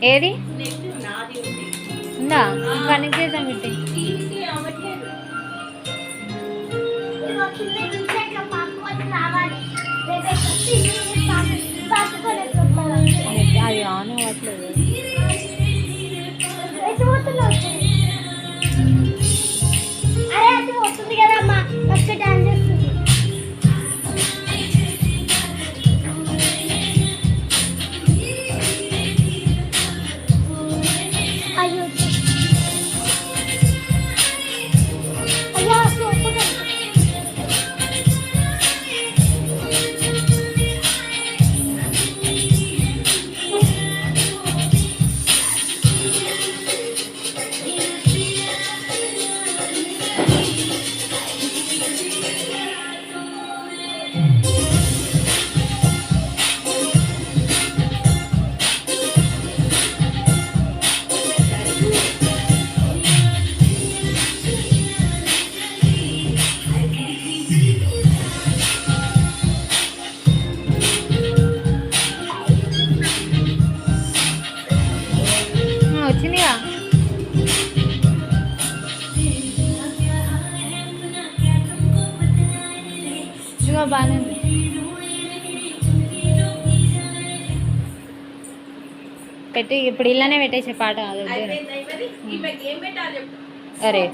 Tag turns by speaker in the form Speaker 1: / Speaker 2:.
Speaker 1: ఏది ఉందా కనెక్ట్ చేద్దాం పెట్టి అది ఆన్ అవ్వట్లేదు. వచ్చిందిగా ఇదిగో బాగానే పెట్టి ఇప్పుడు ఇలానే పెట్టేసే పాట అరే